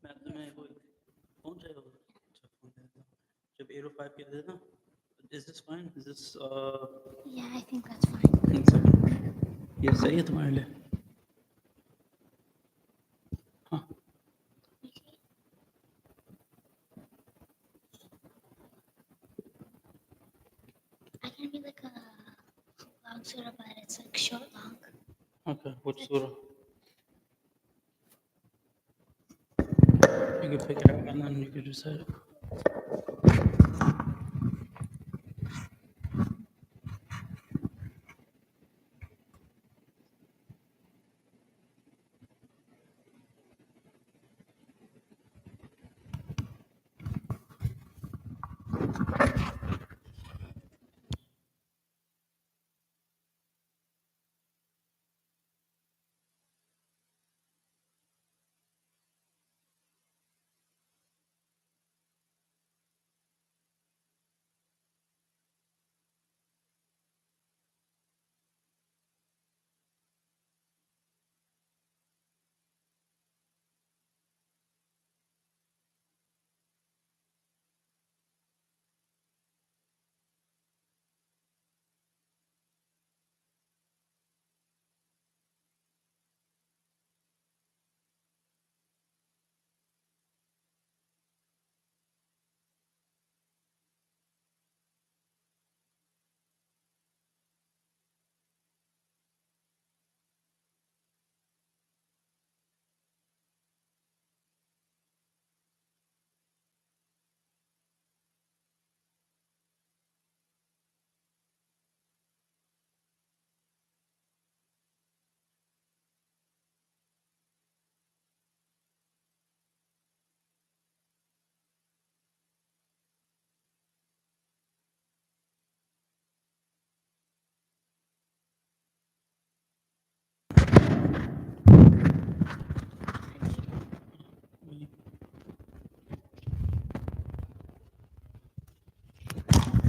मैं वो कौन जाएगा जब 805 के देना. Is this fine? Is this Yeah, I think that's fine. ये सही है तुम्हारे लिए? हाँ. I can be like a long surah, but it's like short long. Okay, which surah? You can pick it up and then you can just say it.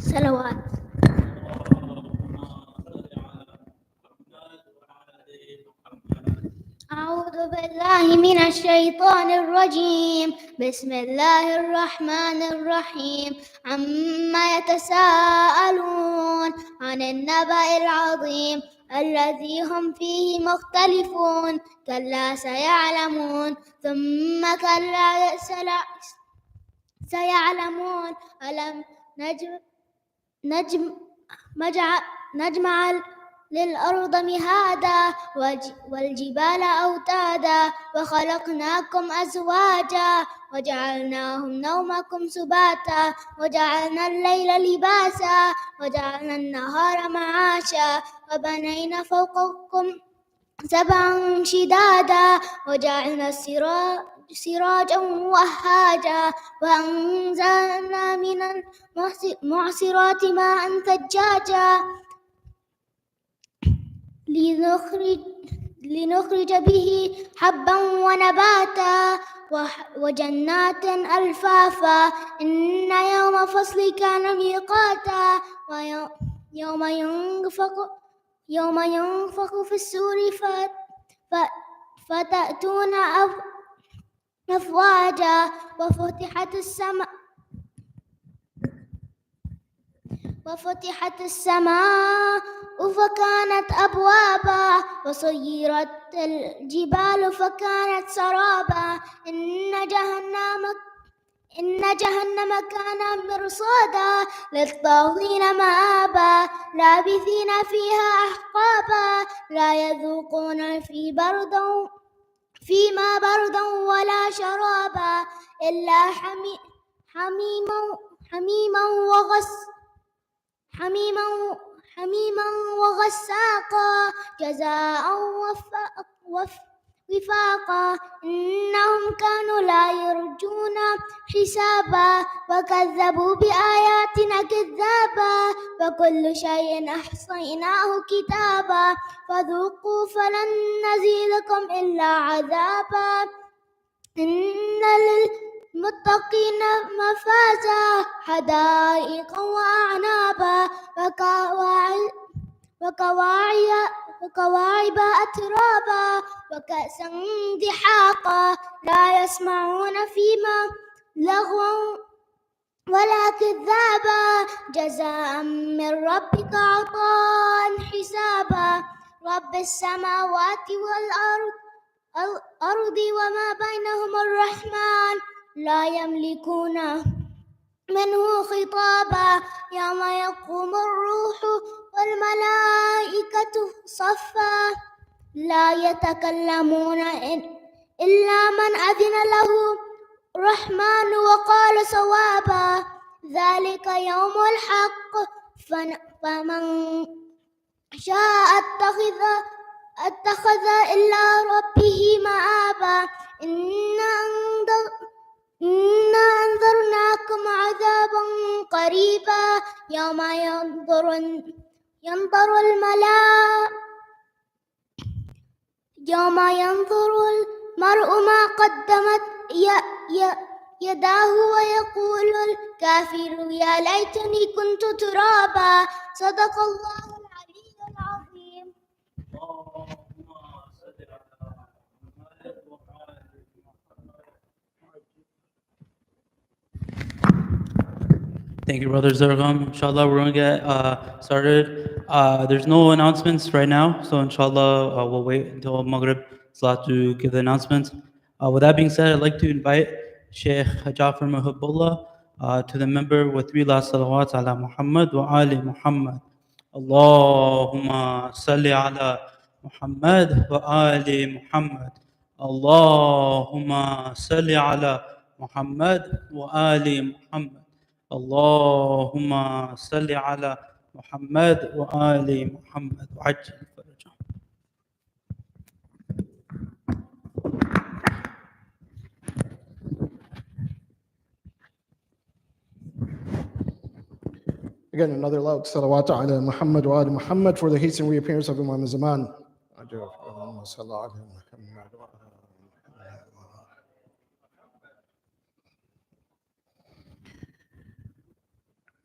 صلوات. أعوذ بالله من الشيطان الرجيم. بسم الله الرحمن الرحيم. عما يتساءلون عن النبأ العظيم الذي هم فيه مختلفون. كلا سيعلمون ثم كلا سيعلمون. ألم نجمع للأرض مهادا والجبال أوتادا وخلقناكم أزواجا وجعلناهم نومكم سباتا وجعلنا الليل لباسا وجعلنا النهار معاشا وبنينا فوقكم سبعا شدادا وجعلنا سراجا وهاجا وأنزلنا من المعصرات ماء ثجاجا لنخرج به حبا ونباتا وجنات ألفافا. إن يوم فصل كان ميقاتا يوم ينفخ في السور فتأتون أفواجا وفتحت السماء فكانت أبوابا وسيرت الجبال فكانت سرابا. إن جهنم كان مرصادا للطاغين مآبا لابثين فيها أحقابا لا يذوقون فيما بردا ولا شرابا إلا حميما وغساقا جزاء وفاقا. إنهم كانوا لا يرجون حسابا وكذبوا بآياتنا كذابا وكل شيء أحصيناه كتابا فذوقوا فلن نزيدكم إلا عذابا. إن للمتقين مفازا حدائق وأعنابا وكواعب أترابا وكأسا دحاقا لا يسمعون فيما لغوا ولا كذابا جزاء من ربك عطاء حسابا رب السماوات والأرض وما بينهما الرحمن لا يملكونه منه خطابا يوم يقوم الروح والملائكة صفا لا يتكلمون إلا من أذن له الرحمن وقال صوابا ذلك يوم الحق فمن شاء اتخذ إلى ربه مآبا إنا أنذرناكم عذابا قريبا يوم ينظر المرء ما قدمت يداه ويقول الكافر يا ليتني كنت ترابا صدق الله العلي العظيم. Thank you, Brother Zargham. Inshallah, we're going to get started. There's no announcements right now, so inshallah, we'll wait until Maghrib Salat to give the announcements. With that being said, I'd like to invite Shaykh Jafar Muhibullah to the member with 3 last salawats ala Muhammad wa ali Muhammad. Allahumma salli ala Muhammad wa ali Muhammad. Allahumma salli ala Muhammad wa ali Muhammad. اللهم صل على محمد وآل محمد وعجل فرجهم. Again, another loud salawat ala Muhammad wa ali Muhammad for the hastened reappearance of Imam Zaman.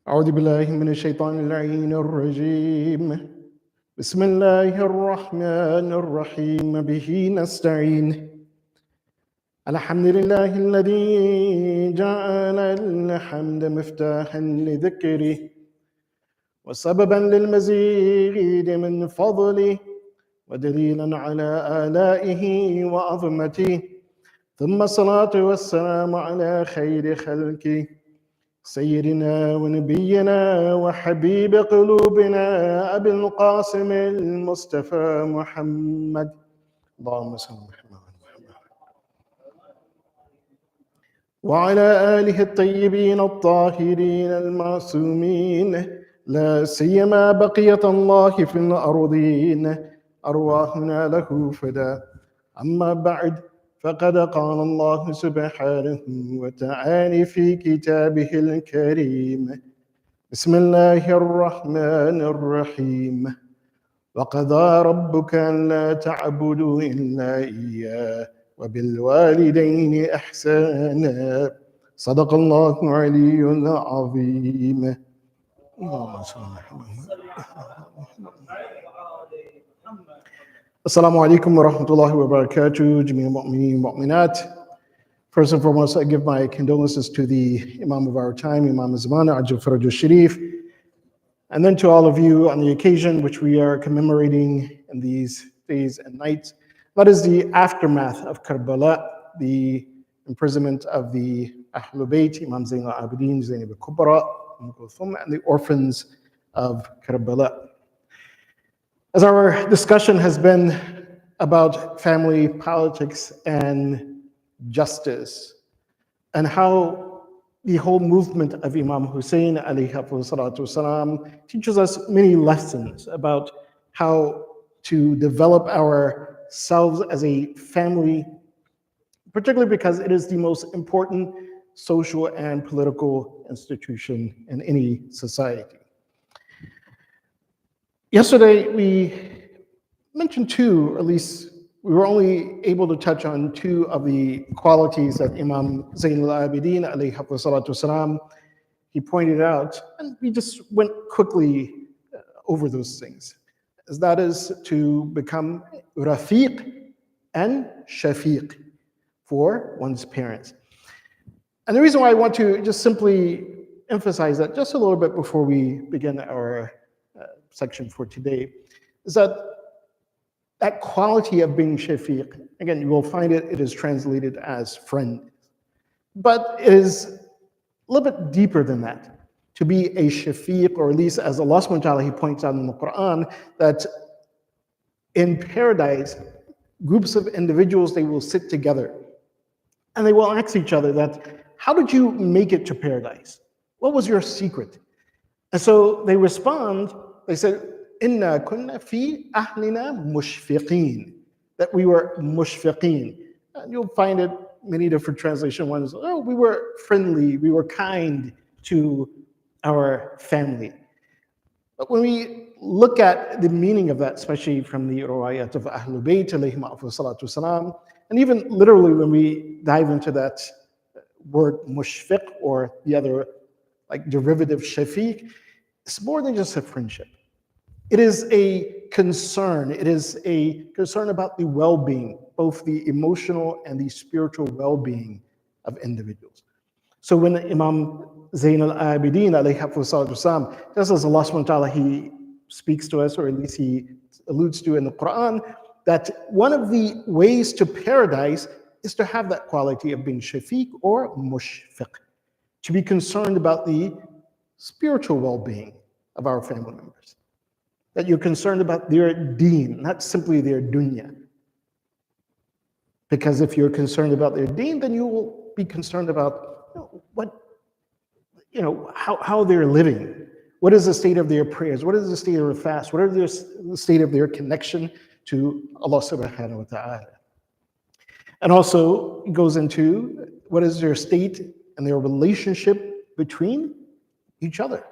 أعوذ بالله من الشيطان اللعين الرجيم بسم الله الرحمن الرحيم به نستعين الحمد لله الذي جعل الحمد مفتاحا لذكره وسببا للمزيد من فضله ودليلا على آلائه وعظمته ثم الصلاة والسلام على خير خلقه سيدنا ونبينا وحبيب قلوبنا أبي القاسم المصطفى محمد اللهم صل على محمد وعلى آله الطيبين الطاهرين المعصومين لا سيما بقية الله في الأرضين أرواحنا له فدا أما بعد فقد قال الله سبحانه وتعالى في كتابه الكريم بسم الله الرحمن الرحيم وقضى ربك ألا تعبدوا إلا إياه وبالوالدين إحسانا صدق الله العلي العظيم. Assalamu alaikum wa rahmatullahi wa barakatuh, Jameel Mu'mineen Mu'minat. First and foremost, I give my condolences to the Imam of our time, Imam Zaman, Jafar Sharif, and then to all of you on the occasion which we are commemorating in these days and nights. That is the aftermath of Karbala, the imprisonment of the Ahlebaith, Imam Zain al-Abidin, Zainabia Kubra, and the orphans of Karbala. As our discussion has been about family politics and justice, and how the whole movement of Imam Hussein alayhi salatu wasalam teaches us many lessons about how to develop ourselves as a family, particularly because it is the most important social and political institution in any society. Yesterday, we mentioned 2, or at least we were only able to touch on 2 of the qualities that Imam Zain al-Abidin alayhi salatu wasalam, he pointed out, and we just went quickly over those things. As that is to become rafiq and shafiq, for one's parents. And the reason why I want to just simply emphasize that just a little bit before we begin our section for today is that that quality of being shafiq, again, you will find it is translated as friend, but it is a little bit deeper than that. To be a shafiq, or at least as Allah subhanahu wa ta'ala, He points out in the Quran, that in paradise, groups of individuals, they will sit together and they will ask each other that, how did you make it to paradise? What was your secret? And so they respond, they said, Inna kunna fi ahlina mushfiqeen, that we were mushfiqeen. And you'll find it many different translation ones. Oh, we were friendly, we were kind to our family. But when we look at the meaning of that, especially from the riwayat of Ahlebaith, alayhim salatu wasalam, and even literally when we dive into that word mushfiq, or the other like derivative shafiq, it's more than just a friendship. It is a concern. It is a concern about the well-being, both the emotional and the spiritual well-being of individuals. So when Imam Zain al-Abidin, alayhi salatu wasalam, just as Allah subhanahu wa ta'ala, He speaks to us, or at least He alludes to in the Quran, that one of the ways to paradise is to have that quality of being shafiq or mushfiq, to be concerned about the spiritual well-being of our family members, that you're concerned about their deen, not simply their dunya. Because if you're concerned about their deen, then you will be concerned about how they're living. What is the state of their prayers? What is the state of their fast? What is the state of their connection to Allah subhanahu wa ta'ala? And also it goes into what is their state and their relationship between each other.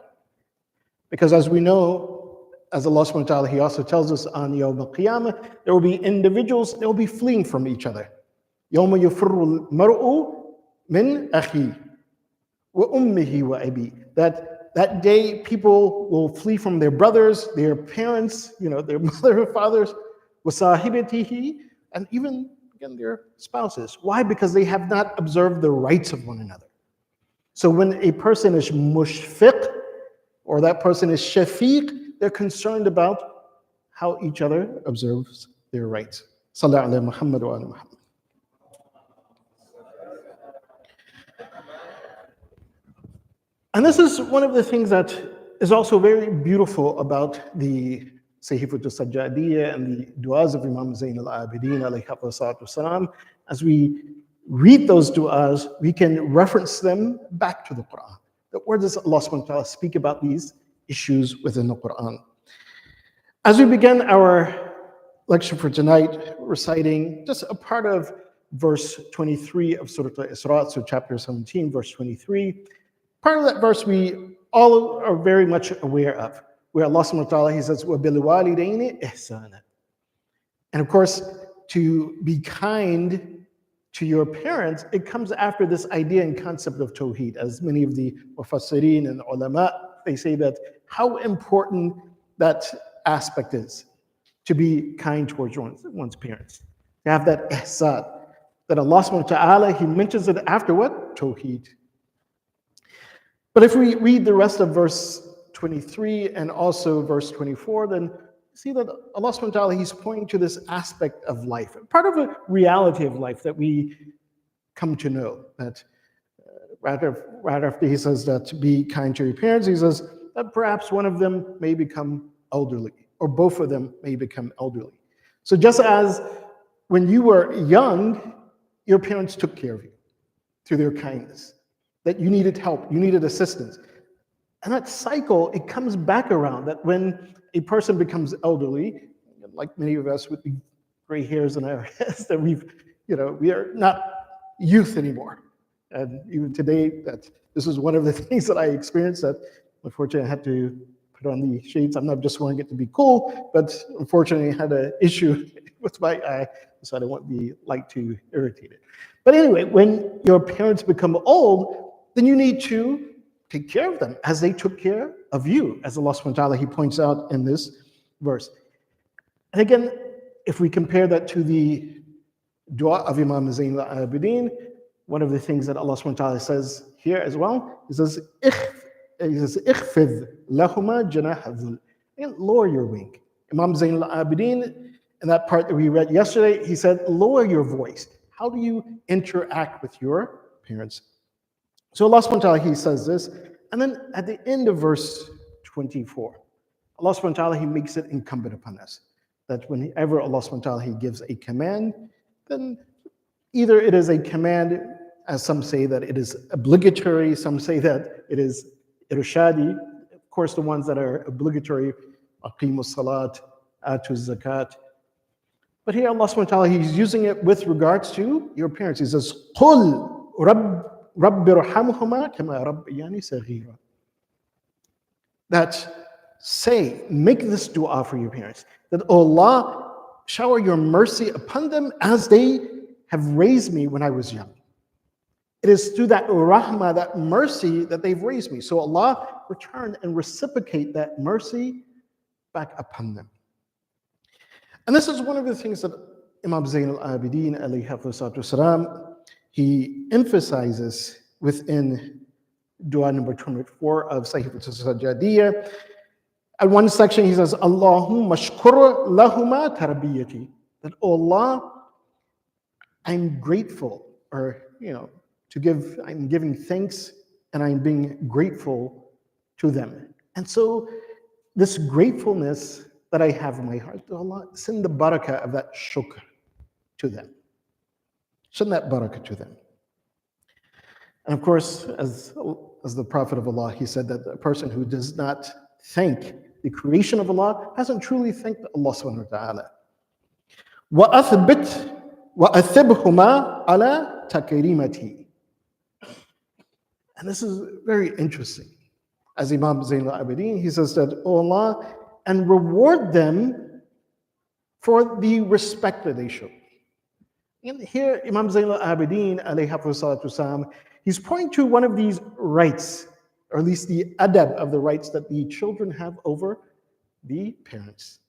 Because as we know, as Allah subhanahu wa ta'ala, He also tells us on Yawm al-Qiyamah, there will be individuals, they will be fleeing from each other. يَوْمَ يَفِرُّ الْمَرْءُ مِنْ أَخِيهِ وَأُمِّهِ وَأَبِيهِ. That day, people will flee from their brothers, their parents, their mother and fathers, وَصَاحِبَتِهِ, and even, again, their spouses. Why? Because they have not observed the rights of one another. So when a person is mushfiq, or that person is shafiq, they're concerned about how each other observes their rights. Sallallahu alayhi Muhammad wa ala Muhammad. And this is one of the things that is also very beautiful about the Sahifatul Sajjadiyya and the du'as of Imam Zain al-Abidin alayhi salatu wasalam. As we read those du'as, we can reference them back to the Quran. Where does Allah subhanahu wa ta'ala speak about these issues within the Quran? As we begin our lecture for tonight, reciting just a part of verse 23 of Surah Al-Isra, so chapter 17, verse 23. Part of that verse we all are very much aware of, where Allah subhanahu wa ta'ala, He says, وَبِالْوَالِدَيْنِ إِحْسَانًا. And of course, to be kind to your parents, it comes after this idea and concept of tawheed. As many of the mufassirin and ulama, they say that how important that aspect is, to be kind towards one's parents, to have that ihsan, that Allah subhanahu wa ta'ala, He mentions it after what? Tawheed. But if we read the rest of verse 23 and also verse 24, then see that Allah subhanahu wa ta'ala, He's pointing to this aspect of life, part of a reality of life that we come to know, that right after He says that be kind to your parents, He says that perhaps one of them may become elderly, or both of them may become elderly. So just as when you were young, your parents took care of you through their kindness, that you needed help, you needed assistance. And that cycle, it comes back around, that when a person becomes elderly, like many of us with the gray hairs in our heads, that we are not youth anymore. And even today, that this is one of the things that I experienced, that unfortunately I had to put on the shades. I'm not just wanting it to be cool, but unfortunately I had an issue with my eye, so I don't want the light to irritate it. But anyway, when your parents become old, then you need to take care of them as they took care of you, as Allah subhanahu wa ta'ala, He points out in this verse. And again, if we compare that to the dua of Imam Zain al-Abidin, one of the things that Allah subhanahu wa ta'ala says here as well, He says, "Ikhfid lahuma janah dhul." And lower your wing. Imam Zain al-Abidin, in that part that we read yesterday, he said, lower your voice. How do you interact with your parents? So Allah subhanahu wa ta'ala, He says this, and then at the end of verse 24, Allah subhanahu wa ta'ala, He makes it incumbent upon us that whenever Allah subhanahu wa ta'ala, He gives a command, then either it is a command, as some say that it is obligatory, some say that it is irshadi. Of course, the ones that are obligatory, aqimu salat, atu zakat. But here Allah subhanahu wa ta'ala, He's using it with regards to your parents. He says, قُلْ رَبِّ ارْحَمْهُمَا كَمَا رَبَّيَانِي صَغِيرًا. That say, make this dua for your parents, that Allah shower your mercy upon them as they have raised me when I was young. It is through that rahmah, that mercy, that they've raised me. So Allah return and reciprocate that mercy back upon them. And this is one of the things that Imam Zain al-Abidin, alayhi wasalam, he emphasizes within dua number 24 of Sahih al-Sajjadiyya. At one section he says, Allahumma shkur lahuma tarbiyati. That, oh Allah, I'm grateful, or I'm giving thanks and I'm being grateful to them. And so this gratefulness that I have in my heart, to Allah, send the barakah of that shukr to them. Send that barakah to them. And of course, as the Prophet of Allah, he said that the person who does not thank the creation of Allah hasn't truly thanked Allah subhanahu wa ta'ala. وَأَثِبْهُمَا عَلَى تَكْرِيمَتِي. And this is very interesting. As Imam Zain al-Abidin, he says that, oh Allah, and reward them for the respect that they show. And here, Imam Zain al-Abidin, alayhi salatu wasalam, he's pointing to one of these rights, or at least the adab of the rights that the children have over the parents.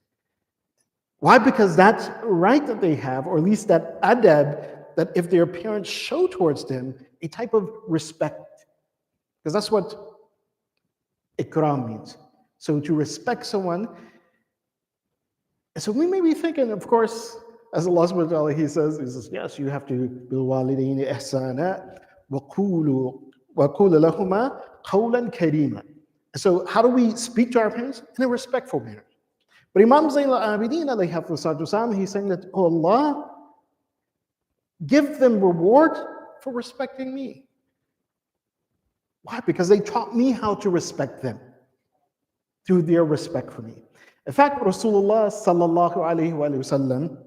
Why? Because that right that they have, or at least that adab, that if their parents show towards them a type of respect, because that's what ikram means. So to respect someone. So we may be thinking, of course, as Allah subhanahu wa ta'ala, He says, yes, you have to bil walidayni ihsana wa qulu lahuma qawlan karima. So how do we speak to our parents? In a respectful manner. But Imam Zain al-Abidin, alayhi wasalam, he's saying that, oh Allah, give them reward for respecting me. Why? Because they taught me how to respect them through their respect for me. In fact, Rasulullah sallallahu alayhi wa sallam,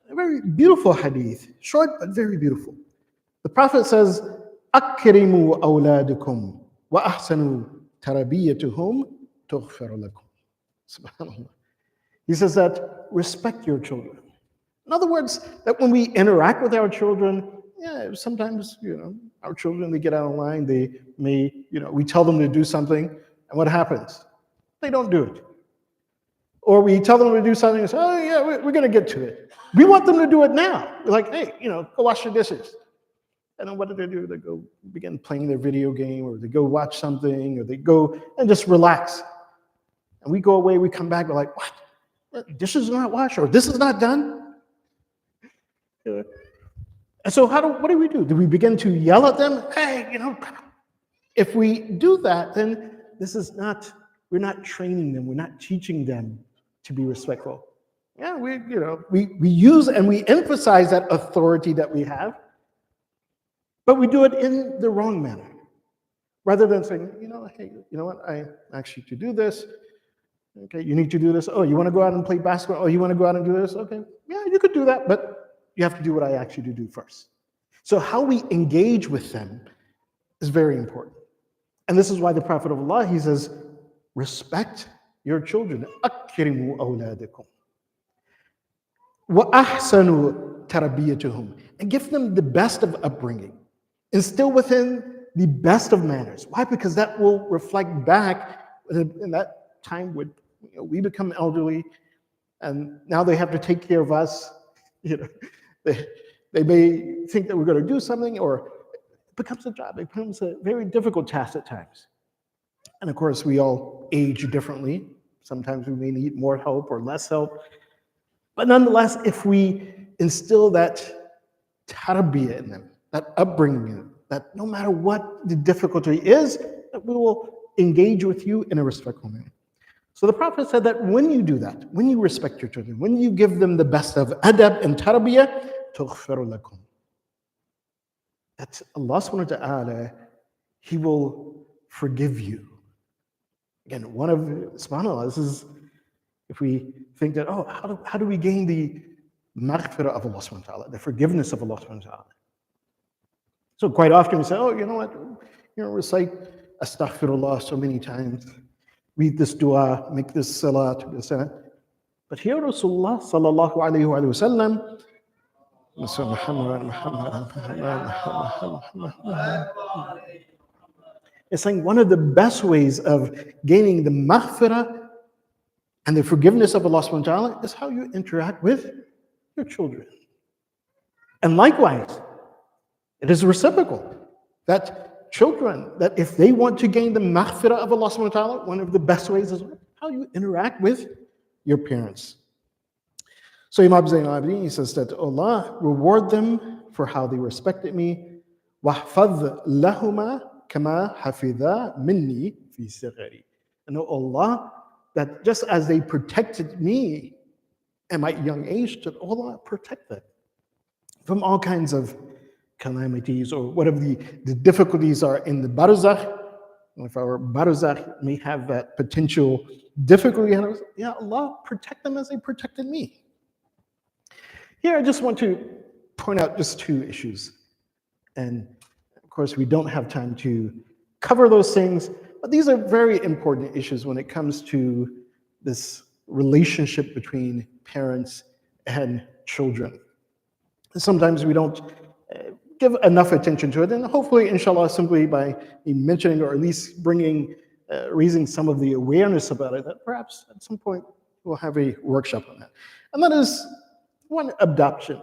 a very beautiful hadith, short but very beautiful. The Prophet says, أَكْرِمُوا أَوْلَادِكُمْ وَأَحْسَنُوا تَرَبِيَّتُهُمْ تُغْفَرُ لَكُمْ. Subhanallah. He says that respect your children. In other words, that when we interact with our children, sometimes, our children, they get out of line, they may, we tell them to do something, and what happens? They don't do it. Or we tell them to do something and say, oh yeah, we're going to get to it. We want them to do it now. We're like, hey, go wash your dishes. And then what do? They go begin playing their video game, or they go watch something, or they go and just relax. And we go away, we come back, we're like, what? Dishes are not washed, or this is not done? And so what do we do? Do we begin to yell at them? Hey, if we do that, then we're not training them, we're not teaching them to be respectful. Yeah, we use and we emphasize that authority that we have, but we do it in the wrong manner. Rather than saying, hey, you know what, I asked you to do this. Okay, you need to do this. Oh, you want to go out and play basketball? Oh, you want to go out and do this? Okay, yeah, you could do that, but you have to do what I asked you to do first. So how we engage with them is very important. And this is why the Prophet of Allah, he says, respect your children. أَكْرِمُوا أَوْلَادِكُمْ وَأَحْسَنُوا تَرَبِيَّتُهُمْ. And give them the best of upbringing. Instill within the best of manners. Why? Because that will reflect back in that time with we become elderly, and now they have to take care of us. You know, they may think that we're going to do something, or it becomes a job. It becomes a very difficult task at times. And of course, we all age differently. Sometimes we may need more help or less help. But nonetheless, if we instill that tarbiyah in them, that upbringing in them, that no matter what the difficulty is, that we will engage with you in a respectful manner. So the Prophet said that when you do that, when you respect your children, when you give them the best of adab and tarbiyah, تُغْفِرُ لَكُمْ. That Allah subhanahu wa ta'ala, He will forgive you. Again, one of, subhanAllah, this is, if we think that, oh, how do we gain the maghfirah of Allah subhanahu wa ta'ala, the forgiveness of Allah subhanahu wa ta'ala? So quite often we say, oh, you know what, recite astaghfirullah so many times, read this dua, make this salat, this and that. But here Rasulullah sallallahu alayhi wa sallam, it's saying one of the best ways of gaining the maghfirah and the forgiveness of Allah subhanahu wa ta'ala is how you interact with your children. And likewise, it is reciprocal. That children, that if they want to gain the maghfirah of Allah subhanahu wa ta'ala, one of the best ways is how you interact with your parents. So Imam Zainabia, he says that Allah reward them for how they respected me. وَحْفَظْ لَهُمَا كَمَا حَفِظَا مِنِّي فِي صِغَرِي. And Allah, that just as they protected me at my young age, that Allah protect them from all kinds of calamities or whatever the difficulties are in the barzakh. If our barzakh may have that potential difficulty, yeah, Allah protect them as they protected me. Here I just want to point out just two issues. And of course, we don't have time to cover those things, but these are very important issues when it comes to this relationship between parents and children. Sometimes we don't give enough attention to it, and hopefully, inshallah, simply by me mentioning or at least raising some of the awareness about it, that perhaps at some point we'll have a workshop on that. And that is one, adoption.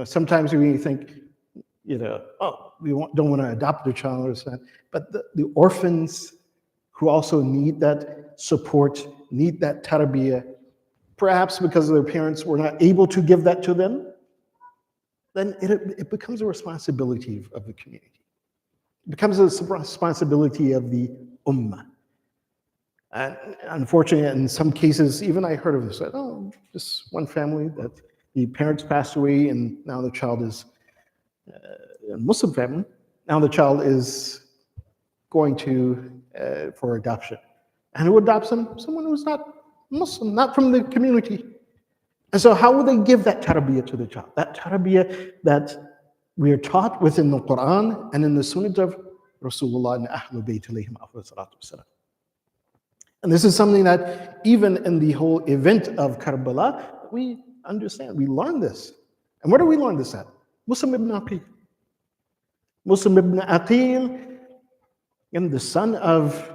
Sometimes we think, oh, don't want to adopt a child or something, but the orphans who also need that support, need that tarbiyah, perhaps because their parents were not able to give that to them, then it becomes a responsibility of the community. It becomes a responsibility of the ummah. And unfortunately, in some cases, even I heard of this, just one family that the parents passed away and now the child is a Muslim family. Now the child is going for adoption. And who adopts him? Someone who's not Muslim, not from the community. And so how will they give that tarbiyah to the child? That tarbiyah that we are taught within the Quran and in the Sunnah of Rasulullah and Ahlebaith alayhim afdal salatu wasalam. And this is something that even in the whole event of Karbala, we understand, we learn this. And where do we learn this at? Muslim ibn Aqil. Muslim ibn Aqil, and the son of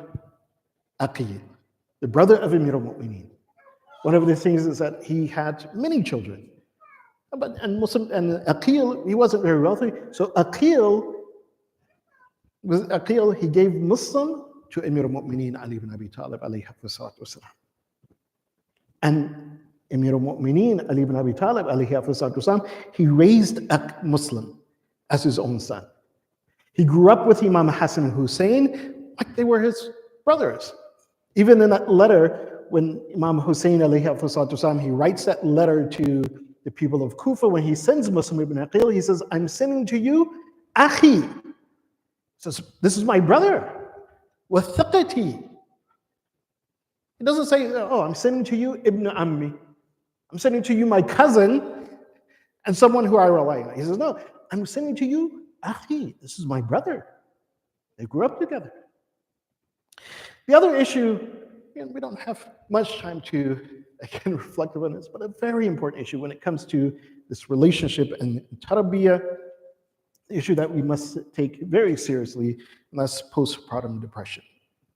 Aqil, the brother of Amir al-Mu'mineen. One of the things is that he had many children. And Aqil, he wasn't very wealthy. So Aqil, he gave Muslim to Amir al-Mu'mineen Ali ibn Abi Talib alayhi salatu wasalam. And Amir al-Mu'mineen Ali ibn Abi Talib alayhi salatu wasalam, he raised a Muslim as his own son. He grew up with Imam Hassan and Hussein like they were his brothers. Even in that letter, when Imam Hussein alayhi salatu wasalam, he writes that letter to the people of Kufa, when he sends Muslim ibn Aqil, he says, I'm sending to you Akhi. He says, this is my brother. Wathiqati. He doesn't say, oh, I'm sending to you Ibn Ammi. I'm sending to you my cousin and someone who I rely on. He says, no, I'm sending to you Akhi. This is my brother. They grew up together. The other issue, we don't have much time to, again, reflect on this, but a very important issue when it comes to this relationship and tarbiyah, issue that we must take very seriously, and that's postpartum depression.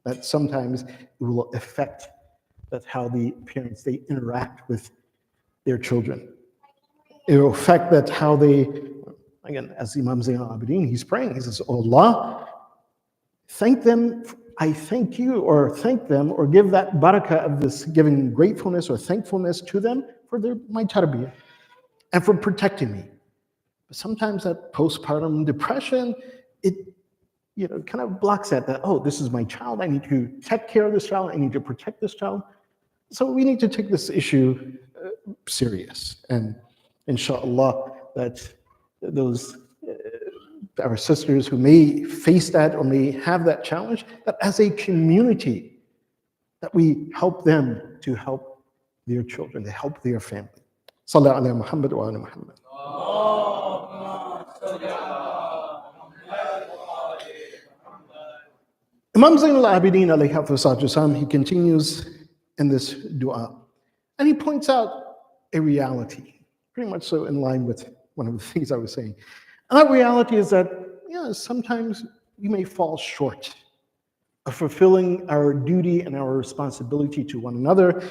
That sometimes it will affect That's how the parents, they interact with their children. It will affect that how they, again, as Imam Zain al-Abidin, he's praying, he says, oh Allah, thank them, I thank you, or thank them, or give that barakah of this, giving gratefulness or thankfulness to them for my tarbiyah and for protecting me. But sometimes that postpartum depression, it kind of blocks that, oh, this is my child, I need to take care of this child, I need to protect this child. So we need to take this issue serious. And inshallah, that those our sisters who may face that or may have that challenge, that as a community, that we help them to help their children, to help their family. Sallallahu ala Muhammad wa ala Muhammad. Imam Zain al-Abidin alayhi hafizah, he continues in this dua. And he points out a reality, pretty much so in line with one of the things I was saying. And that reality is that, sometimes we may fall short of fulfilling our duty and our responsibility to one another.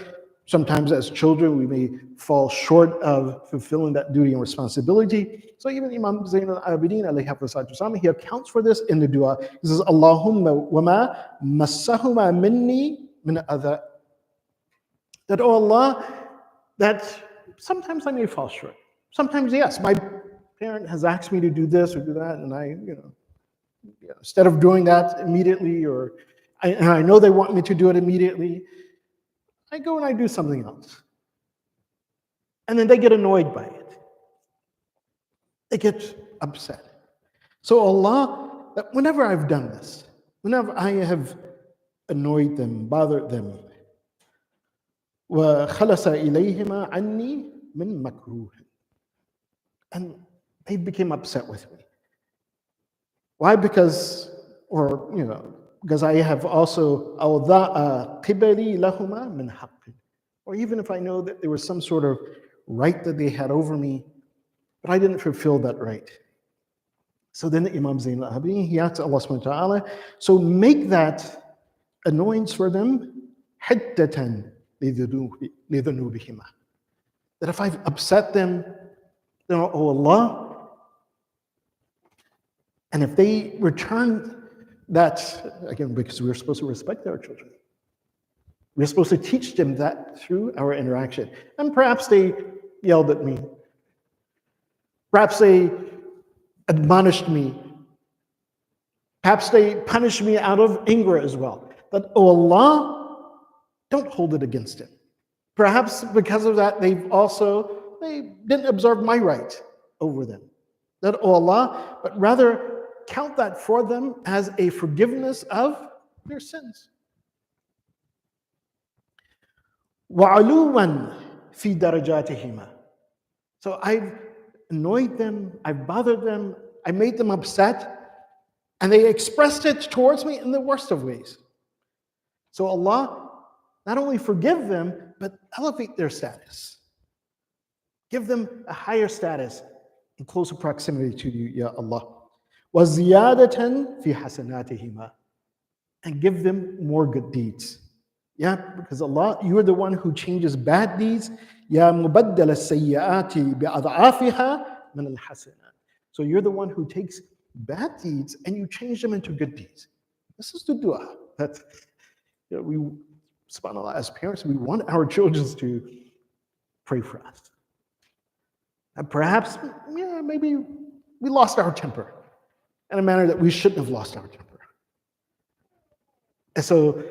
Sometimes as children, we may fall short of fulfilling that duty and responsibility. So even Imam Zain al-Abidin, alayhi hafizah, he accounts for this in the dua. He says, Allahumma wa ma massahuma minni min adha. That, oh Allah, that sometimes I may fall short. Sometimes, yes, my parent has asked me to do this or do that, and I, instead of doing that immediately, or I know they want me to do it immediately, I go and I do something else. And then they get annoyed by it. They get upset. So Allah, that whenever I've done this, whenever I have annoyed them, bothered them, وَخَلَصَ إِلَيْهِمَا عَنِّي مِن مَكْرُوهٍ, and they became upset with me. Why? Because I have also أَوْضَاءَ قِبَلِي لَهُمَا مِنْ حَقٍّ, or even if I know that there was some sort of right that they had over me, but I didn't fulfill that right. So then Imam Zain al-Abidin, he asked Allah subhanahu wa ta'ala, so make that annoyance for them حِدَّةً لِذُنُوبِهِمَا. That if I've upset them, oh Allah, and if they return that, again, because we're supposed to respect our children. We're supposed to teach them that through our interaction. And perhaps they yelled at me. Perhaps they admonished me. Perhaps they punished me out of anger as well. But, oh Allah, don't hold it against them. Perhaps because of that, they didn't observe my right over them. That, oh Allah, but rather count that for them as a forgiveness of their sins. وَعَلُوًا فِي دَرَجَاتِهِمَا. So I've annoyed them, I've bothered them, I made them upset, and they expressed it towards me in the worst of ways. So Allah, not only forgive them, but elevate their status. Give them a higher status in closer proximity to you, Ya Allah. وَزِيَادَةً فِي حَسَنَاتِهِمَا. And give them more good deeds. Yeah, because Allah, you are the one who changes bad deeds. يَا مُبَدَّلَ السَّيِّئَاتِ بِأَضْعَافِهَا مِنَ الْحَسَنَاتِ. So you're the one who takes bad deeds and you change them into good deeds. This is the dua that we, subhanAllah, as parents, we want our children to pray for us. And perhaps, maybe we lost our temper in a manner that we shouldn't have lost our temper. And so,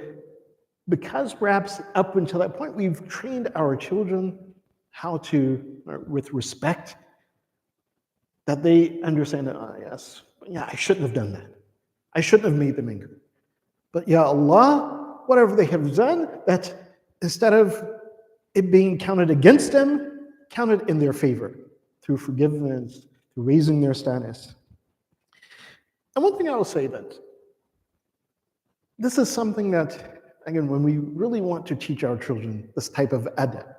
because perhaps up until that point, we've trained our children how to, with respect, that they understand that, I shouldn't have done that. I shouldn't have made them angry. But Ya Allah, whatever they have done, that instead of it being counted against them, counted in their favor through forgiveness, through raising their status. And one thing I will say that this is something that, again, when we really want to teach our children this type of adab,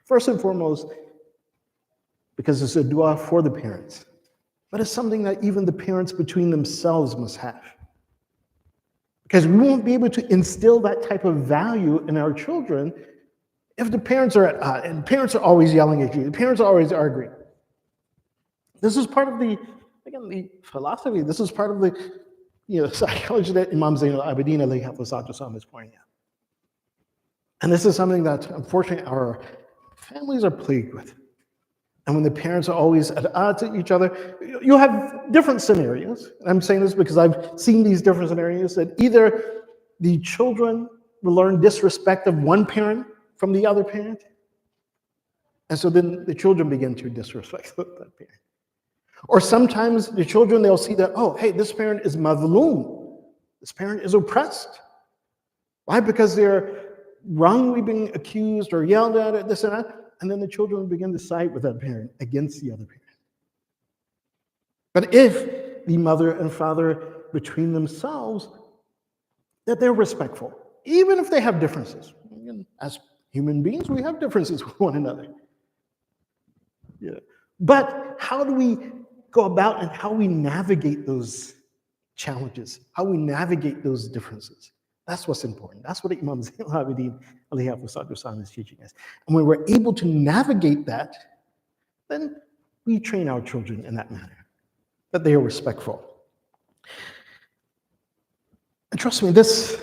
first and foremost, because it's a dua for the parents, but it's something that even the parents between themselves must have. Because we won't be able to instill that type of value in our children if the parents are and parents are always yelling at you, the parents are always arguing. This is part of the philosophy, this is part of the psychology that Imam Zainul Abidin alayhi is pointing out. And this is something that, unfortunately, our families are plagued with. And when the parents are always at odds with each other, you have different scenarios. I'm saying this because I've seen these different scenarios that either the children will learn disrespect of one parent from the other parent, and so then the children begin to disrespect that parent. Or sometimes the children, they'll see that, oh, hey, this parent is madhloom. This parent is oppressed. Why? Because they're wrongly being accused or yelled at, this and that. And then the children begin to side with that parent against the other parent. But if the mother and father between themselves, that they're respectful, even if they have differences. As human beings, we have differences with one another. Yeah. But how do we go about and how we navigate those challenges, how we navigate those differences? That's what's important. That's what Imam Zainul Abidin alayhi is teaching us. And when we're able to navigate that, then we train our children in that manner, that they are respectful. And trust me, this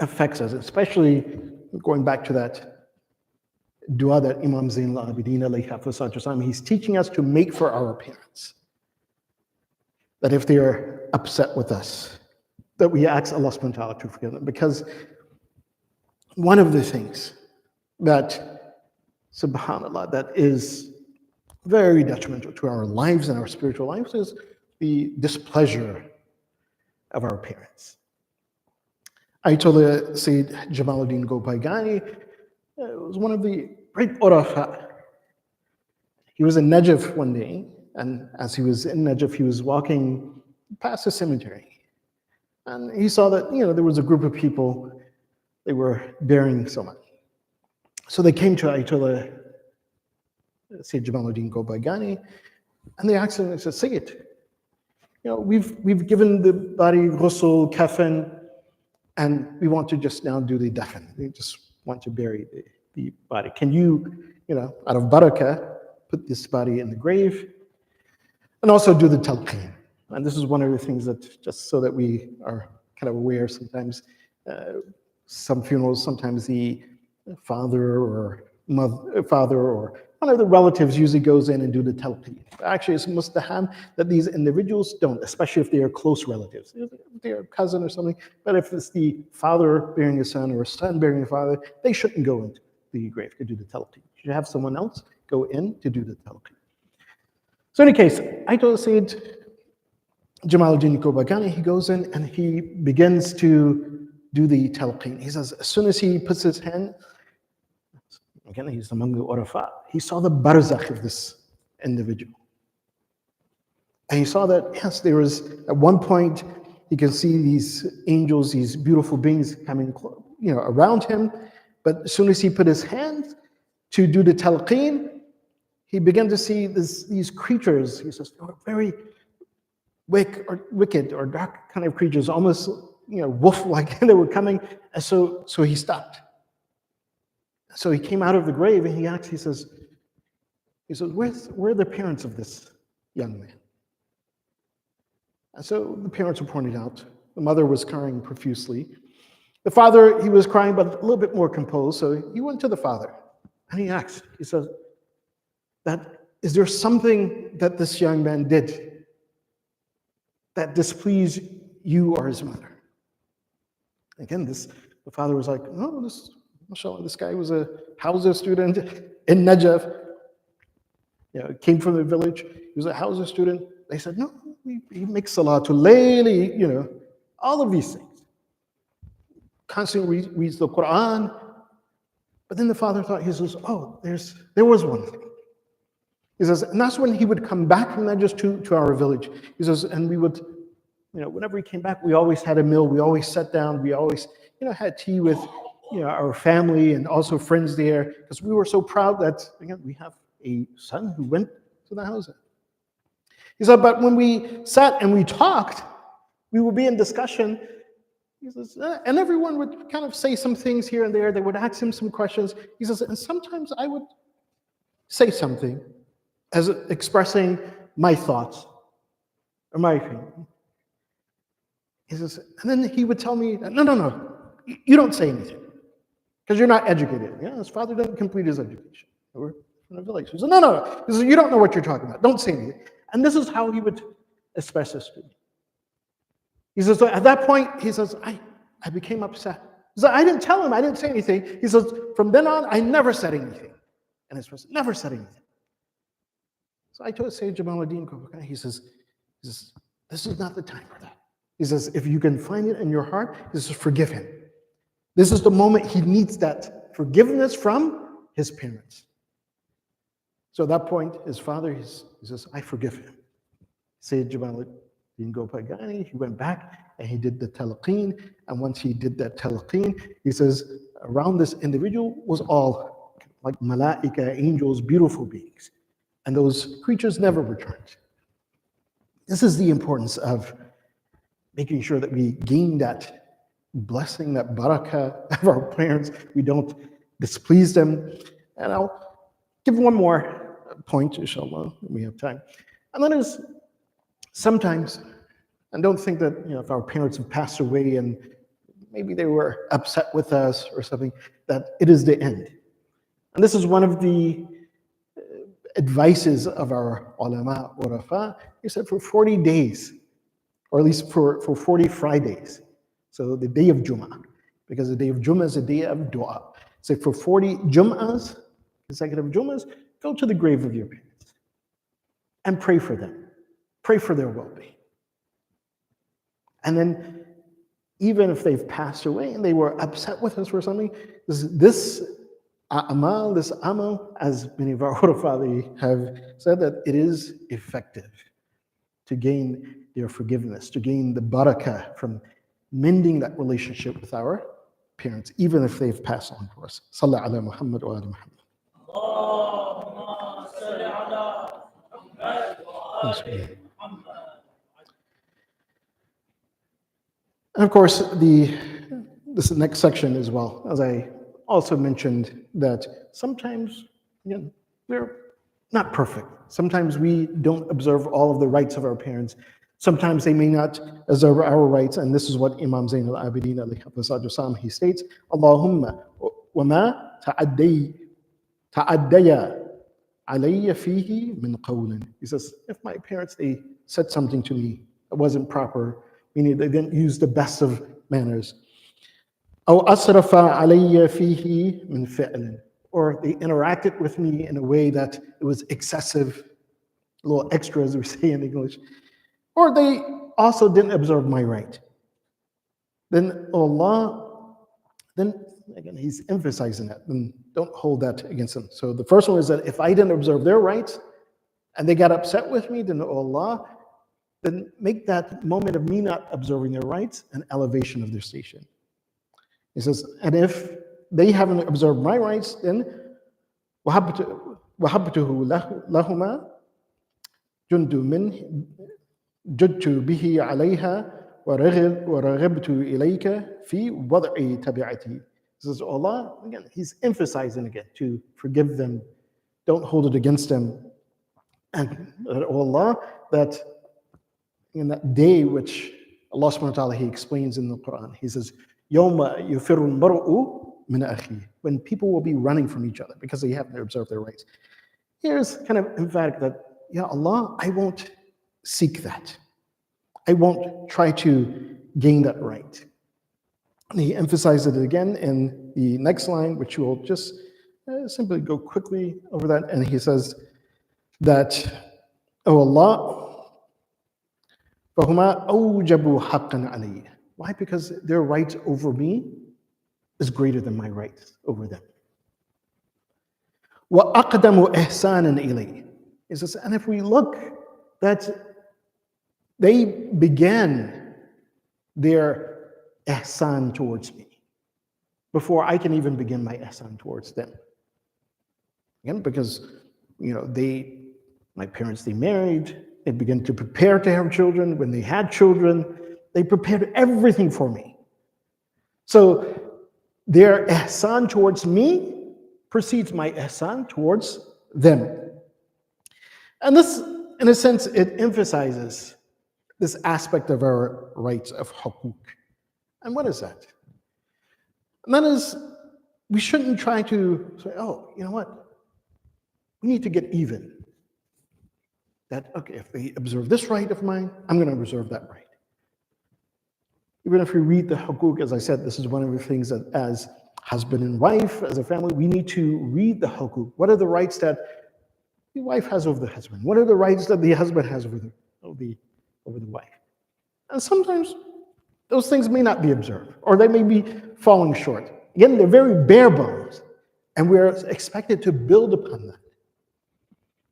affects us, especially going back to that dua that Imam Zainul Abidin alayhi he's teaching us to make for our parents. That if they are upset with us, that we ask Allah subhanahu wa ta'ala to forgive them. Because one of the things that, subhanAllah, that is very detrimental to our lives and our spiritual lives is the displeasure of our parents. Ayatollah Sayyid Jamaluddin Gopaigani was one of the great urafa. He was in Najaf one day, and as he was in Najaf, he was walking past a cemetery. And he saw that, there was a group of people, they were burying someone. So they came to Ayatollah Sayyid Jamaluddin Gopaigani, and they asked him, they said, Sayyid, we've given the body ghusl, kafan, and we want to just now do the dafn. We just want to bury the body. Can you, out of barakah, put this body in the grave, and also do the talqeen? And this is one of the things that, just so that we are kind of aware, sometimes some funerals, sometimes the father or one of the relatives usually goes in and do the talqeen. Actually, it's mustahab that these individuals don't, especially if they are close relatives. If they're a cousin or something, but if it's the father burying a son or a son burying a father, they shouldn't go into the grave to do the talqeen. You should have someone else go in to do the talqeen. So in any case, Ayatollah Sayyid Jamaluddin Gopaigani, he goes in and he begins to do the talqeen. He says, as soon as he puts his hand, again, he's among the urafa, he saw the barzakh of this individual. And he saw that, yes, there was, at one point, you can see these angels, these beautiful beings coming, around him. But as soon as he put his hand to do the talqeen, he began to see these creatures. He says, they were very wicked or dark kind of creatures, almost wolf-like, and they were coming. And so he stopped. So he came out of the grave and he asked, he says, where are the parents of this young man? And so the parents were pointed out. The mother was crying profusely. The father, he was crying, but a little bit more composed. So he went to the father and he asked, he says, is there something that this young man did that displeased you or his mother? Again, the father was like, no, mashallah, this guy was a Hausa student in Najaf. Came from the village. He was a Hausa student. They said, no, he makes salatul layli, all of these things. Constantly reads the Quran. But then the father thought, he says, oh, there was one thing. He says, and that's when he would come back from Najaf to our village. He says, and we would, whenever he came back, we always had a meal. We always sat down. We always, had tea with, our family and also friends there, because we were so proud that, again, we have a son who went to the house. He said, but when we sat and we talked, we would be in discussion, He says, and everyone would kind of say some things here and there. They would ask him some questions. He says, and sometimes I would say something as expressing my thoughts or my opinion. He says, and then he would tell me, no, you don't say anything because you're not educated. Yeah, his father didn't complete his education. We're in a village. He said, no. He says, you don't know what you're talking about. Don't say anything. And this is how he would express this to me. He says, so at that point, he says, I became upset. He said, I didn't tell him, I didn't say anything. He says, from then on, I never said anything. And his person never said anything. So I told Sayyid Jamaluddin Kobakai, he says, this is not the time for that. He says, if you can find it in your heart, he says, forgive him. This is the moment he needs that forgiveness from his parents. So at that point, his father, he says, I forgive him. Sayyid Jamaluddin Gopagani, he went back and he did the talaqeen. And once he did that talaqeen, he says, around this individual was all like malaika, angels, beautiful beings. And those creatures never returned. This is the importance of making sure that we gain that blessing, that barakah of our parents. We don't displease them. And I'll give one more point, inshallah, when we have time. And that is sometimes, and don't think that if our parents have passed away and maybe they were upset with us or something, that it is the end. And this is one of the advices of our ulama, urafa. He said for 40 days, or at least for 40 Fridays, so the day of Jum'ah, because the day of Jum'ah is a day of dua. So for 40 Jum'ahs, consecutive Jum'ahs, go to the grave of your parents and pray for them. Pray for their well-being. And then, even if they've passed away and they were upset with us for something, this amal, as many of our urafa have said, that it is effective to gain their forgiveness, to gain the barakah from mending that relationship with our parents, even if they've passed on for us. Salli ala Muhammad wa ala Muhammad. Allahumma salli ala Muhammad wa ali Muhammad. And of course, this next section as well, as I also mentioned, that sometimes, again, we're not perfect. Sometimes we don't observe all of the rights of our parents. Sometimes they may not observe our rights, and this is what Imam Zain al-Abidin alayhi he states, Allahumma wa ma ta'addaya alayya fihi min qawlin. He says, if my parents, they said something to me that wasn't proper, meaning they didn't use the best of manners, أو أسرف علي فيه من فعل, or they interacted with me in a way that it was excessive, a little extra as we say in English, or they also didn't observe my right, then Allah, then again, he's emphasizing that, then don't hold that against them. So the first one is that if I didn't observe their rights and they got upset with me, then Allah, then make that moment of me not observing their rights an elevation of their station. He says, and if they haven't observed my rights, then وَهَبْتُهُ لَهُمَا جُدْتُ بِهِ عَلَيْهَا وَرَغِبْتُ إِلَيْكَ فِي وَضْعِ تَبِعَتِي. He says, Allah, again, he's emphasizing again to forgive them, don't hold it against them. And Allah, that in that day which Allah subhanahu wa ta'ala, he explains in the Quran, he says, يَوْمَ يُفِرُّ الْمَرْءُ مِنْ أَخِيهِ, when people will be running from each other because they haven't observed their rights. Here's kind of emphatic that, Ya Allah, I won't seek that. I won't try to gain that right. And he emphasizes it again in the next line, which we'll just simply go quickly over that. And he says that, Oh Allah, فَهُمَا أَوْجَبُ حَقًّا عَلَيَّ. Why? Because their right over me is greater than my right over them. وَأَقْدَمُ إِحْسَانًا إِلَيْهِ. He says, and if we look that they began their ihsan towards me before I can even begin my ihsan towards them. Again, because my parents, they married, they began to prepare to have children. When they had children, they prepared everything for me. So their ihsan towards me precedes my ihsan towards them. And this, in a sense, it emphasizes this aspect of our rights of hukuk. And what is that? And that is, we shouldn't try to say, oh, you know what? We need to get even. That, okay, if they observe this right of mine, I'm going to observe that right. Even if we read the hukuk, as I said, this is one of the things that as husband and wife, as a family, we need to read the hukuk. What are the rights that the wife has over the husband? What are the rights that the husband has over the wife? And sometimes those things may not be observed, or they may be falling short. Again, they're very bare bones, and we're expected to build upon that.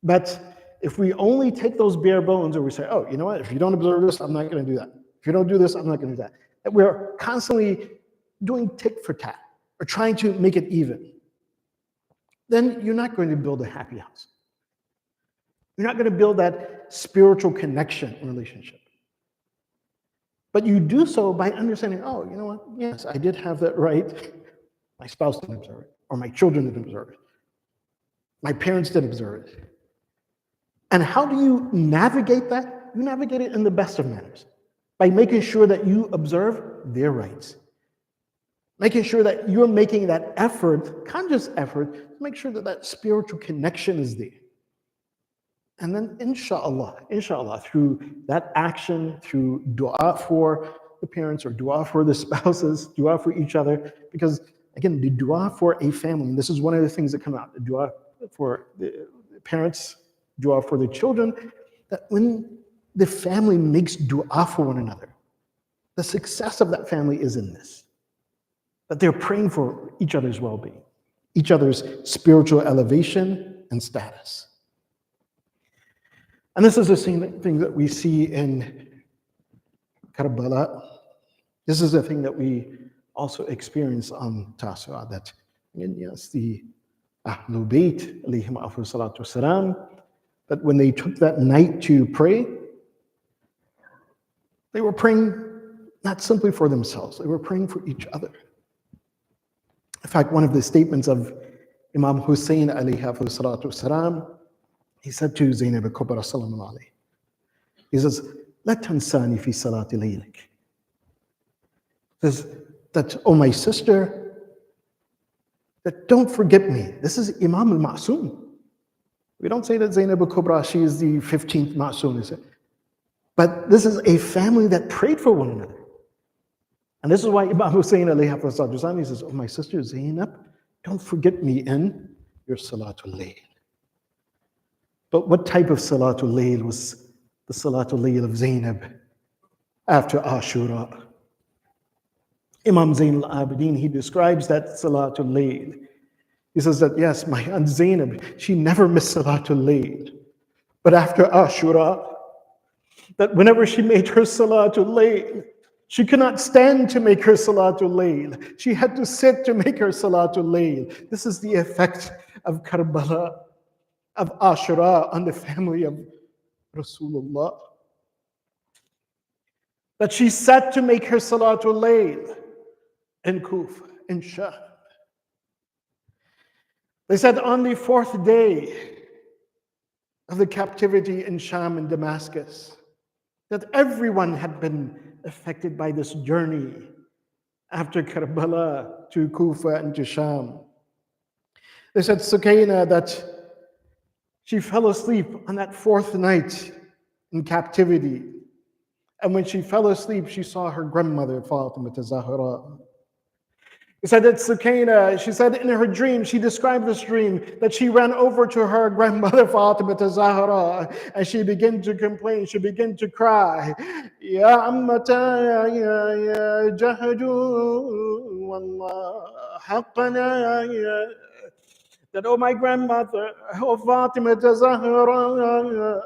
But if we only take those bare bones and we say, oh, you know what, if you don't observe this, I'm not going to do that. If you don't do this, I'm not going to do that. And we're constantly doing tit for tat, or trying to make it even. Then you're not going to build a happy house. You're not going to build that spiritual connection and relationship. But you do so by understanding, oh, you know what, yes, I did have that right. My spouse didn't observe it, or my children didn't observe it. My parents didn't observe it. And how do you navigate that? You navigate it in the best of manners, by making sure that you observe their rights. Making sure that you're making that effort, conscious effort, to make sure that that spiritual connection is there. And then inshallah, through that action, through dua for the parents or dua for the spouses, dua for each other, because again, the dua for a family, and this is one of the things that come out, the dua for the parents, dua for the children, that when the family makes dua for one another, the success of that family is in this. That they're praying for each other's well-being, each other's spiritual elevation and status. And this is the same thing that we see in Karbala. This is the thing that we also experience on Tasu'a, that, yes, the Ahlebaith, alayhim afdal salatu wasalam, that when they took that night to pray, they were praying not simply for themselves, they were praying for each other. In fact, one of the statements of Imam Hussein alayhi afdal salatu wasalam, he said to Zainabia Kubra sallallahu alayhi, he says, "La tansani fi salati laylik." He says that, oh my sister, that don't forget me. This is Imam al-Ma'soom. We don't say that Zainabia Kubra, she is the 15th Ma'soom, is it? But this is a family that prayed for one another. And this is why Imam Hussein alayhi salatu wasalam, he says, oh my sister Zainab, don't forget me in your Salatul Layl. But what type of Salatul Layl was the Salatul Layl of Zainab after Ashura? Imam Zain al-Abidin, he describes that Salatul Layl. He says that, yes, my aunt Zainab, she never missed Salatul Layl. But after Ashura, that whenever she made her Salatul Layl, she could not stand to make her Salatul Layl. She had to sit to make her Salatul Layl. This is the effect of Karbala, of Ashura on the family of Rasulullah. That she sat to make her Salatul Layl in Kufa, in Sham. They said on the 4th day of the captivity in Sham and Damascus, that everyone had been affected by this journey after Karbala to Kufa and to Sham. They said Sukaina that she fell asleep on that 4th night in captivity. And when she fell asleep, she saw her grandmother, Fatima Zahra. He said that Sukaina, she said in her dream, she described this dream, that she ran over to her grandmother, Fatima Zahra, and she began to complain, she began to cry. Ya ammata ya jahadu wallah haqqana ya. That, oh my grandmother, oh Fatima Zahra,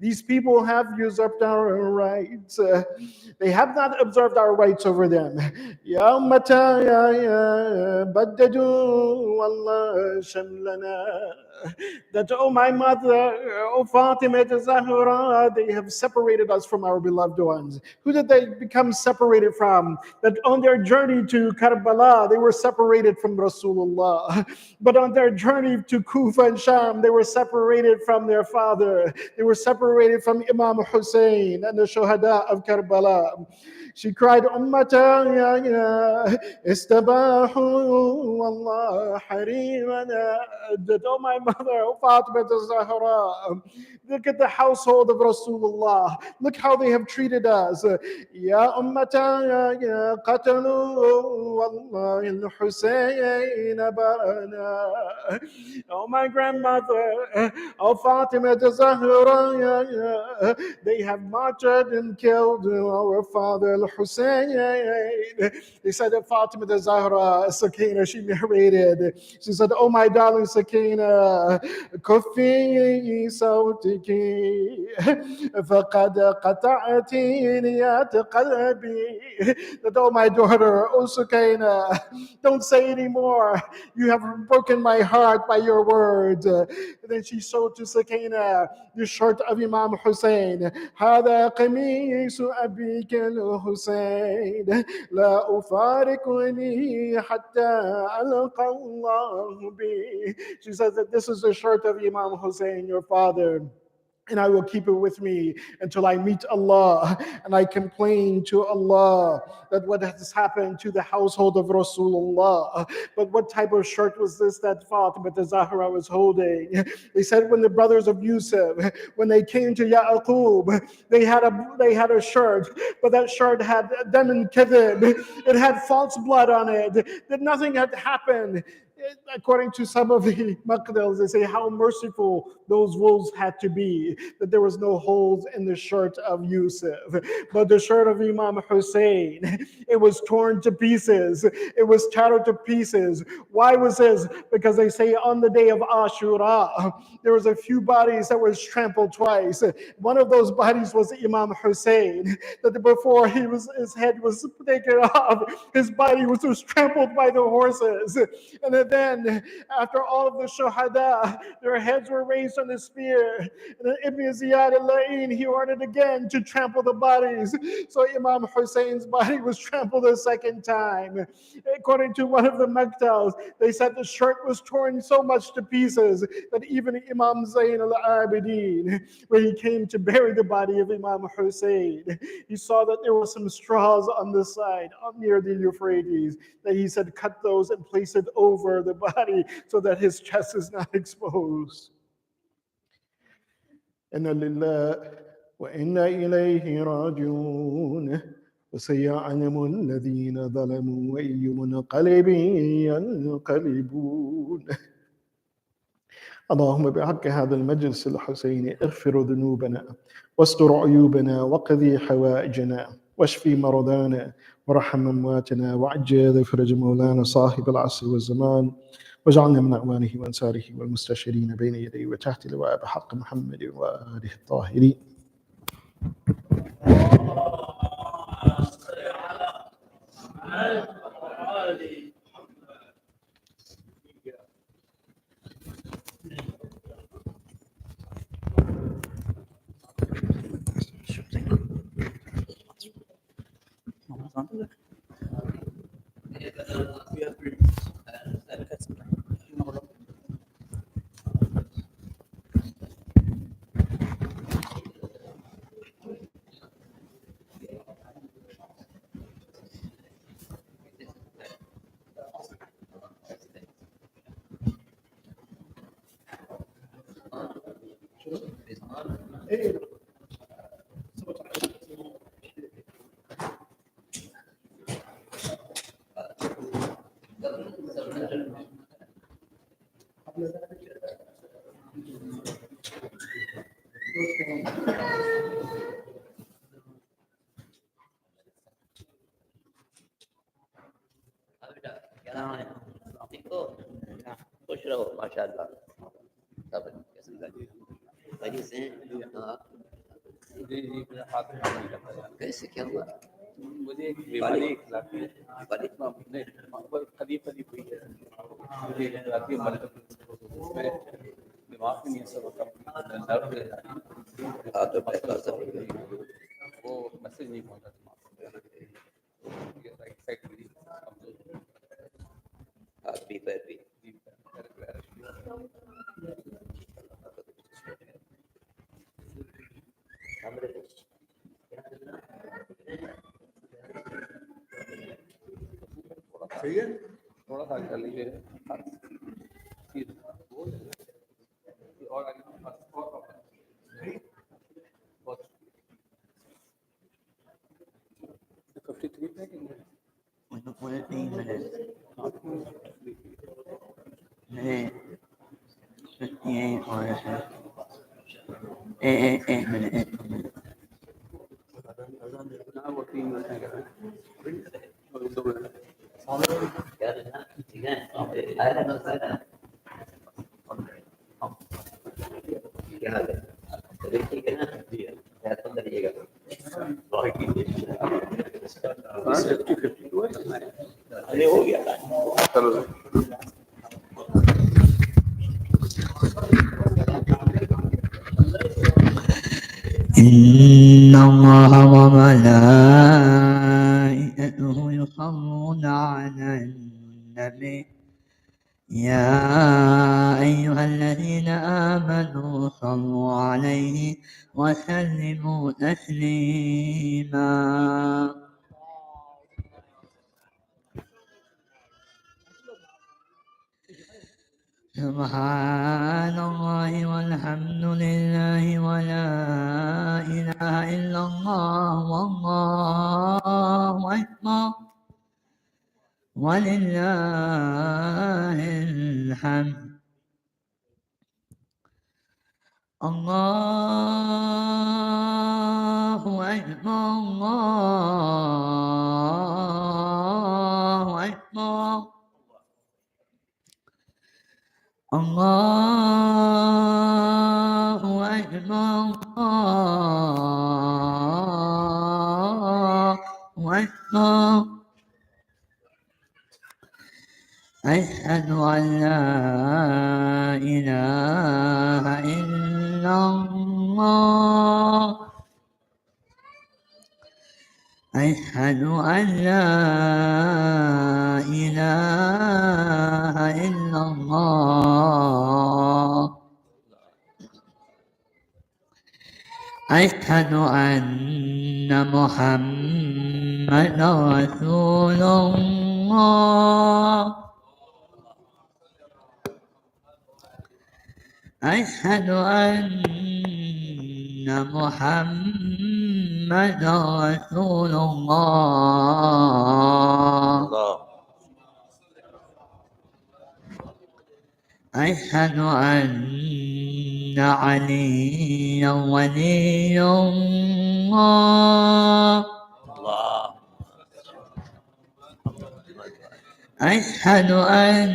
these people have usurped our rights. They have not observed our rights over them. Ya ummata ya baddadu wallah shamlana. that, oh my mother, oh Fatima Zahra, they have separated us from our beloved ones. Who did they become separated from? That on their journey to Karbala, they were separated from Rasulullah. But on their journey to Kufa and Sham, they were separated from their father. They were separated from Imam Hussein and the Shuhada of Karbala. She cried, Ummata ya istabahu wallah harimana. Oh my mother, oh Fatima Zahra, look at the household of Rasulullah. Look how they have treated us. Ya ummata ya qatalu wallahi al-Husayn bana. Oh my grandmother, oh Fatima Zahra, they have martyred and killed our father al-Husayn. They said that Fatima Zahra, Sakina, she narrated, she said, oh my darling Sakina, كفي صوتك فقد قطعتي نيات قلبي. That, oh my daughter, oh Sakina, don't say anymore. You have broken my heart by your words. And then she showed to Sakina the shirt of Imam Hussein. هذا قميص أبيك الحسين لا أفارقني حتى ألقى الله به. She says that this is the shirt of Imam Hussein, your father, and I will keep it with me until I meet Allah. And I complain to Allah that what has happened to the household of Rasulullah. But what type of shirt was this that Fatima Zahra was holding? They said when the brothers of Yusuf, when they came to Ya'qub, they had a shirt, but that shirt had dam and kadhib. It had false blood on it. That nothing had happened. According to some of the Maqdals, they say how merciful those wolves had to be, that there was no holes in the shirt of Yusuf. But the shirt of Imam Hussein, it was torn to pieces. It was tattered to pieces. Why was this? Because they say on the day of Ashura, there was a few bodies that was trampled twice. One of those bodies was Imam Hussein, that before his head was taken off, his body was just trampled by the horses. And then, after all of the shuhada, their heads were raised on the spear. And then Ibn Ziyad al-La'in, he ordered again to trample the bodies. So Imam Hussein's body was trampled a second time. According to one of the Maktals, they said the shirt was torn so much to pieces that even Imam Zain al-Abidin, when he came to bury the body of Imam Hussein, he saw that there were some straws on the side, near the Euphrates, that he said, cut those and place it over the body so that his chest is not exposed. Inna lillah wa inna ilayhi rajiun. وسيعلم الذين ظلموا أي منقلب ينقلبون. اللهم بحق هذا المجلس الحسيني اغفر ذنوبنا واستر عيوبنا وقضي حوائجنا واشفي مرضانا وارحم امواتنا وعجل فرج مولانا صاحب العصر والزمان واجعلنا من اعوانه وانصاره والمستشيرين بين يديه وتحت لواء بحق محمد واله الطاهرين. We have 3 minutes. खुश रहो माशाल्लाह सब भाई से हाँ जी मेरा हाथ काम नहीं करता यार कैसे क्या हुआ मुझे एक बीमारी खिलाती है बड़ी नहीं खलीफ हुई है मुझे खिलाती है मरकज उसमें दिमाग में नहीं है सब नर्व पे हाथ और पैर का असर वो मैसेज नहीं पहुंचा दिमाग ये राइट साइड मेरी कमजोर हाथ भी पैर भी जी पैर सही है थोड़ा सा कर लीजिए और आगे और बहुत 53 पे कि पूरे 3 मिनट नहीं 58 और ऐसे 1 मिनट ना वो 3 मिनट है और 2 मिनट ठीक है क्या हाल है चलिए ठीक है ना जी याद तो करिएगा अरे हो गया चलो إن الله وملائكته يصلون على النبي يا أيها الذين آمنوا صلوا عليه وسلموا تسليما سبحان الله والحمد لله ولا إله إلا الله والله أكبر ولله الحمد الله أكبر الله أكبر الله أكبر الله أكبر أشهد أن لا إله إلا الله أشهد أن لا إله إلا الله أشهد أن محمدا رسول الله أشهد أن محمدا رسول الله أشهد أن عليا ولي الله أشهد أن